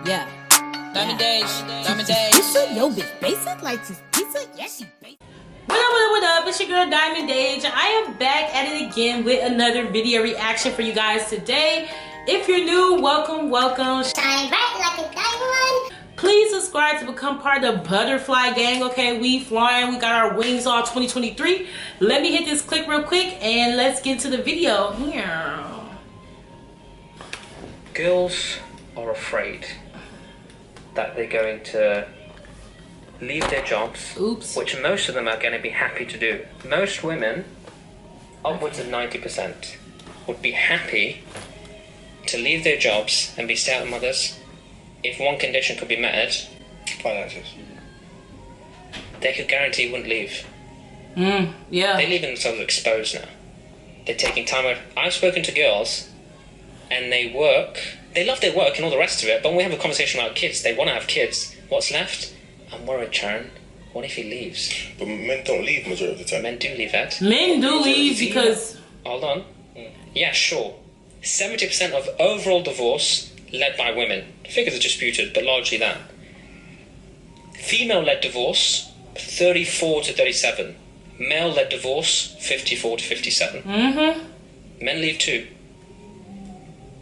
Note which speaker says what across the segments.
Speaker 1: Yeah.
Speaker 2: Diamond Days. Diamond Days.
Speaker 1: Pizza? Yo, bitch, basic? Like, just pizza? Yeah, she basic.
Speaker 3: What up? It's your girl Diamond Dage. I am back at it again with another video reaction for you guys today. If you're new, welcome.
Speaker 4: Shine bright like a diamond.
Speaker 3: Please subscribe to become part of the Butterfly Gang, okay? We flying. We got our wings all 2023. Let me hit this click real quick and let's get to the video.
Speaker 5: Girls are afraid that they're going to leave their jobs, which most of them are going to be happy to do. Most women, upwards of 90%, would be happy to leave their jobs and be stay-at-home mothers if one condition could be met.
Speaker 6: Finances.
Speaker 5: They could guarantee wouldn't leave.
Speaker 3: Yeah.
Speaker 5: They're leaving themselves exposed now. They're taking time out. I've spoken to girls and they work. They love their work and all the rest of it, but when we have a conversation about kids, they want to have kids. What's left? I'm worried, Sharon. What if he leaves?
Speaker 6: But men don't leave majority of the time.
Speaker 5: Men do leave, Ed.
Speaker 3: Men do leave because...
Speaker 5: Hold on. Yeah, sure. 70% of overall divorce led by women. Figures are disputed, but largely that. Female-led divorce, 34 to 37. Male-led divorce, 54 to 57. Men leave too.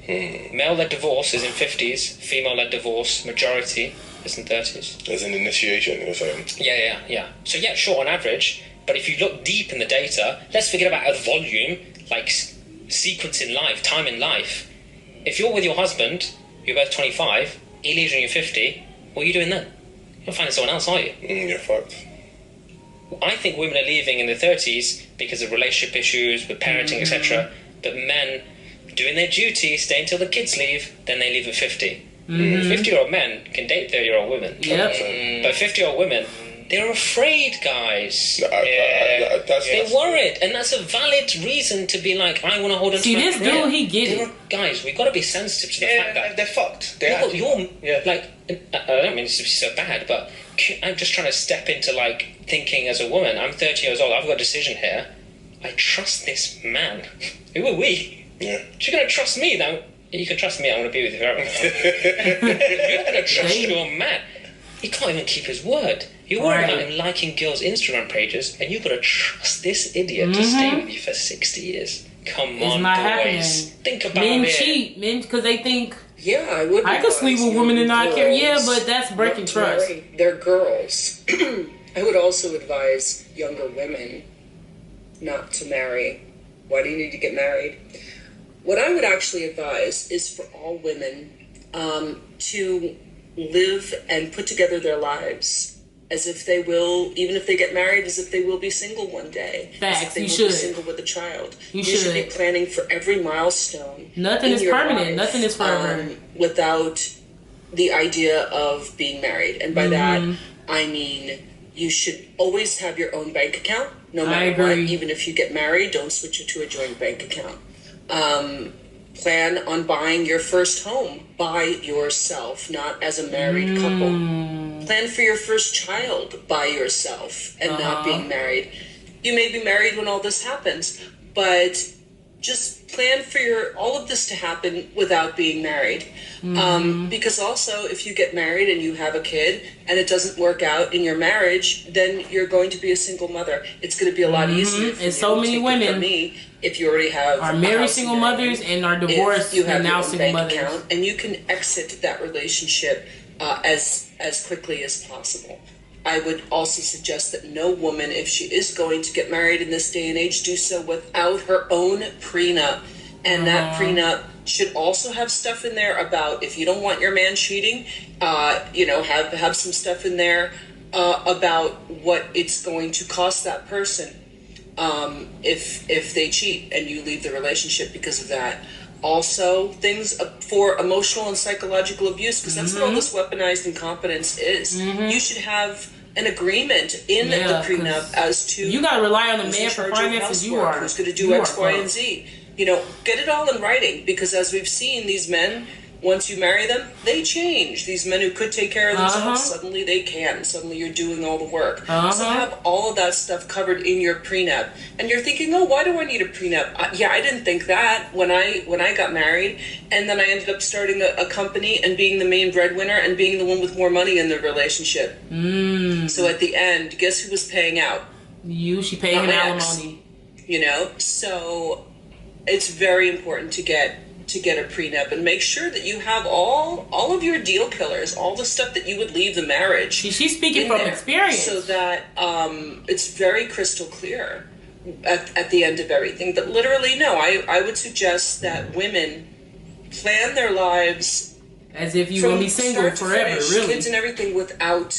Speaker 5: Male-led divorce is in 50s. Female-led divorce, majority, is in 30s.
Speaker 6: There's an initiation, you're saying?
Speaker 5: Yeah. So yeah, sure, on average. But if you look deep in the data, let's forget about a volume, like sequence in life, time in life. If you're with your husband, you're both 25, he leaves when you're 50, what are you doing then? You're finding someone else, aren't you?
Speaker 6: You're fucked.
Speaker 5: I think women are leaving in their 30s because of relationship issues, with parenting, etc. But men doing their duty, stay until the kids leave, then they leave at 50. 50-year-old men can date 30-year-old women.
Speaker 3: Yep.
Speaker 5: But 50-year-old women, they're afraid, guys. They're worried, and that's a valid reason to be like, I want to hold on to my
Speaker 3: this
Speaker 5: career.
Speaker 3: dude, he get it.
Speaker 5: Guys, we got to be sensitive to the fact that
Speaker 6: they're fucked.
Speaker 5: like, I don't mean this to be so bad, but I'm just trying to step into like thinking as a woman. I'm 30 years old. I've got a decision here. I trust this man. Who are we?
Speaker 6: Yeah.
Speaker 5: You're gonna trust me now. You can trust me. I want to be with you forever. You're gonna trust your man. He can't even keep his word. You're worried about him liking girls' Instagram pages, and you've got to trust this idiot to stay with you for 60 years. Come on, boys. Think about
Speaker 3: men
Speaker 5: it.
Speaker 3: Cheat, men, because they think,
Speaker 7: yeah, I would.
Speaker 3: I could sleep with women and not care. Yeah, but that's breaking trust.
Speaker 7: They're girls. I would also advise younger women not to marry. Why do you need to get married? What I would actually advise is for all women to live and put together their lives as if they will, even if they get married, as if they will be single one day.
Speaker 3: Facts,
Speaker 7: as if they
Speaker 3: you
Speaker 7: will
Speaker 3: should.
Speaker 7: be single with a child.
Speaker 3: You
Speaker 7: should be planning for every milestone.
Speaker 3: Nothing is
Speaker 7: your
Speaker 3: permanent.
Speaker 7: life,
Speaker 3: Nothing is forever.
Speaker 7: Without the idea of being married. And by that, I mean you should always have your own bank account, no matter what. Even if you get married, don't switch it to a joint bank account. Plan on buying your first home by yourself, not as a married couple. Plan for your first child by yourself and not being married. You may be married when all this happens, but just plan for all of this to happen without being married. Because also, if you get married and you have a kid and it doesn't work out in your marriage, then you're going to be a single mother. It's going to be a lot easier for
Speaker 3: and so many women
Speaker 7: if you already have
Speaker 3: are married single mothers and are divorced and now single mothers.
Speaker 7: And you can exit that relationship as quickly as possible. I would also suggest that no woman, if she is going to get married in this day and age, do so without her own prenup. And that prenup should also have stuff in there about if you don't want your man cheating, have some stuff in there about what it's going to cost that person if they cheat and you leave the relationship because of that. Also, things for emotional and psychological abuse, because that's what all this weaponized incompetence is. You should have an agreement in the prenup as to
Speaker 3: you gotta rely on the man for finances. You are
Speaker 7: who's going to do X, Y, and Z. Get it all in writing, because as we've seen, these men, once you marry them, they change. These men who could take care of themselves, suddenly they can. Suddenly you're doing all the work. So have all of that stuff covered in your prenup. And you're thinking, oh, why do I need a prenup? Yeah, I didn't think that when I got married. And then I ended up starting a company and being the main breadwinner and being the one with more money in the relationship. So at the end, guess who was paying out?
Speaker 3: You. She paid him alimony.
Speaker 7: You know? So it's very important to get a prenup and make sure that you have all of your deal killers, all the stuff that you would leave the marriage.
Speaker 3: She's speaking from experience.
Speaker 7: So that it's very crystal clear at the end of everything. But literally, no, I would suggest that women plan their lives
Speaker 3: as if you will be single forever, really.
Speaker 7: Kids and everything without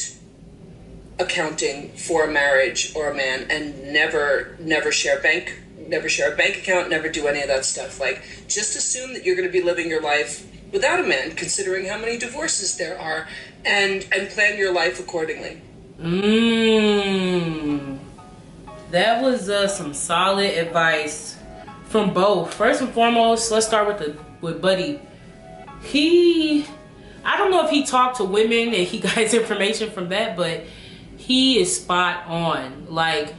Speaker 7: accounting for a marriage or a man, and never share a bank account, never do any of that stuff. Like, just assume that you're going to be living your life without a man, considering how many divorces there are, and plan your life accordingly.
Speaker 3: That was some solid advice from both. First and foremost, let's start with Buddy. I don't know if he talked to women and he got his information from that, but he is spot on. Like,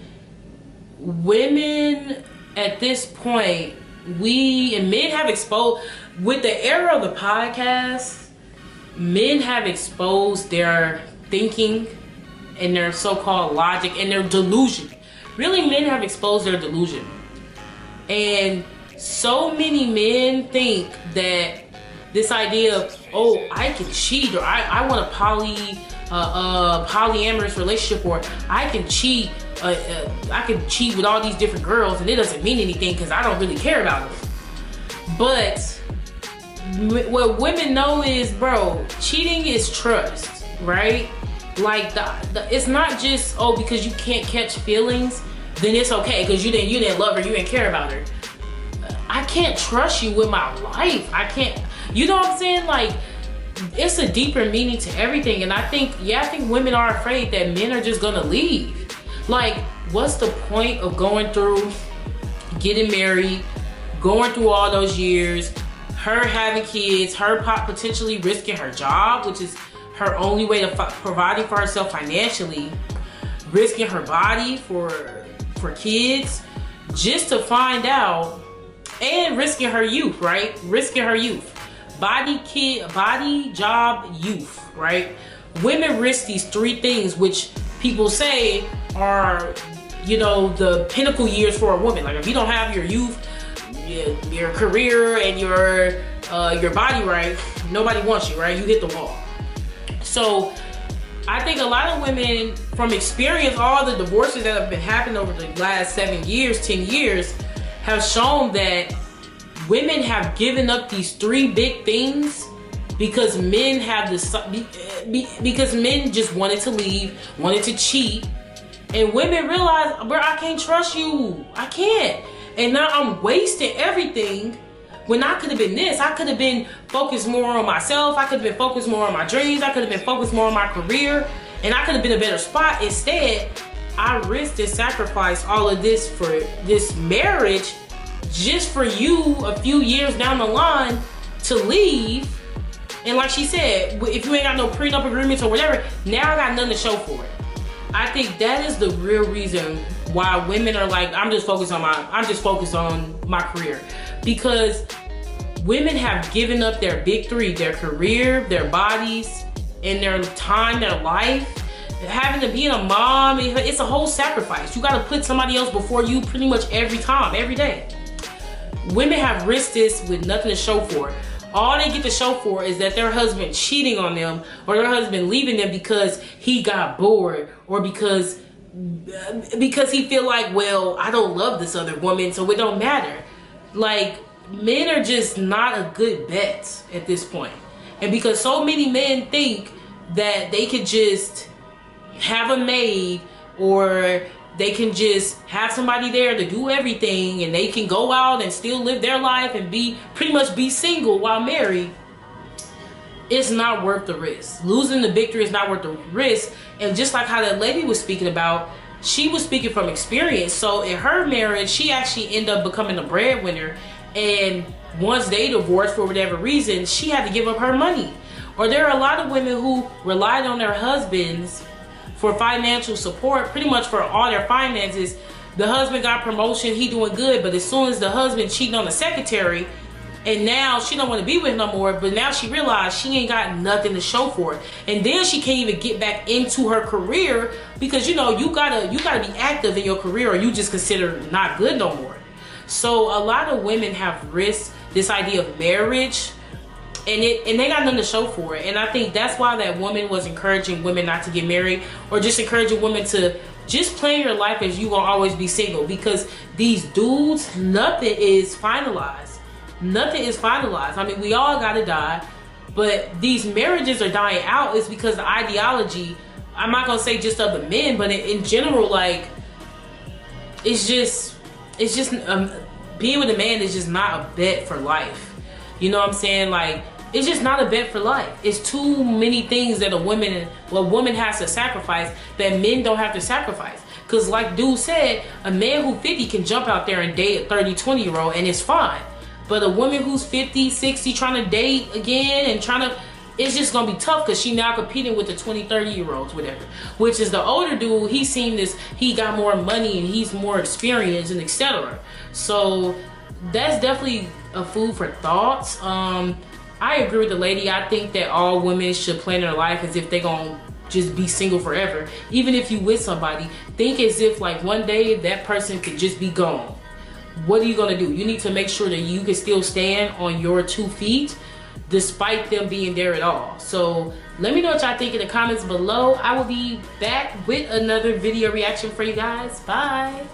Speaker 3: women at this point, men have exposed, with the era of the podcast, men have exposed their thinking and their so-called logic and their delusion. Really, men have exposed their delusion. And so many men think that this idea of, oh, I can cheat, or I want a polyamorous relationship, or I can cheat with all these different girls and it doesn't mean anything because I don't really care about them. But what women know is, bro, cheating is trust, right? Like, it's not just, oh, because you can't catch feelings, then it's okay because you didn't love her, you didn't care about her. I can't trust you with my life. I can't, you know what I'm saying? Like, it's a deeper meaning to everything. And I think women are afraid that men are just gonna leave. Like, what's the point of going through getting married, going through all those years, her having kids, her potentially risking her job, which is her only way of providing for herself financially, risking her body for kids, just to find out, and risking her youth, right? Risking her youth. Body, job, youth, right? Women risk these three things, which people say are, you know, the pinnacle years for a woman. Like, if you don't have your youth, your career, and your body right, nobody wants you, right? You hit the wall. So I think a lot of women, from experience, all the divorces that have been happening over the last 7 years, 10 years, have shown that women have given up these three big things because men have this, because men just wanted to leave, wanted to cheat, and women realize, bro, I can't trust you. I can't. And now I'm wasting everything when I could have been this. I could have been focused more on myself. I could have been focused more on my dreams. I could have been focused more on my career, and I could have been a better spot. Instead, I risked and sacrificed all of this for this marriage, just for you a few years down the line to leave. And like she said, if you ain't got no prenup agreements or whatever, now I got nothing to show for it. I think that is the real reason why women are like, I'm just focused on my career. Because women have given up their big three, their career, their bodies, and their time, their life. Having to be a mom, it's a whole sacrifice. You gotta put somebody else before you pretty much every time, every day. Women have risked this with nothing to show for it. All they get to show for is that their husband cheating on them, or their husband leaving them because he got bored, or because he feel like, well, I don't love this other woman, so it don't matter. Like, men are just not a good bet at this point. And because so many men think that they could just have a maid, or they can just have somebody there to do everything, and they can go out and still live their life and pretty much be single while married, it's not worth the risk. Losing the big three is not worth the risk. And just like how that lady was speaking about, she was speaking from experience. So in her marriage, she actually ended up becoming a breadwinner, and once they divorced for whatever reason, she had to give up her money. Or there are a lot of women who relied on their husbands for financial support, pretty much for all their finances. The husband got promotion, he doing good, but as soon as the husband cheating on the secretary, and now she don't want to be with him no more, but now she realized she ain't got nothing to show for it. And then she can't even get back into her career because, you know, you gotta be active in your career or you just consider not good no more. So a lot of women have risked this idea of marriage and they got nothing to show for it. And I think that's why that woman was encouraging women not to get married, or just encouraging women to just plan your life as you gonna always be single, because these dudes, nothing is finalized. Nothing is finalized. I mean, we all gotta die, but these marriages are dying out is because the ideology, I'm not gonna say just of the men, but in general, like, it's just being with a man is just not a bet for life. You know what I'm saying? Like, it's just not a bet for life. It's too many things that a woman has to sacrifice that men don't have to sacrifice. Cause like dude said, a man who 50 can jump out there and date a 30, 20-year-old and it's fine. But a woman who's 50, 60 trying to date again and it's just gonna be tough because she now competing with the 20, 30-year-olds, whatever. Which is the older dude, he got more money and he's more experienced and etc. So that's definitely a food for thoughts. I agree with the lady. I think that all women should plan their life as if they're gonna just be single forever. Even if you with somebody, think as if like one day that person could just be gone. What are you gonna do? You need to make sure that you can still stand on your 2 feet despite them being there at all. So let me know what y'all think in the comments below. I will be back with another video reaction for you guys. Bye.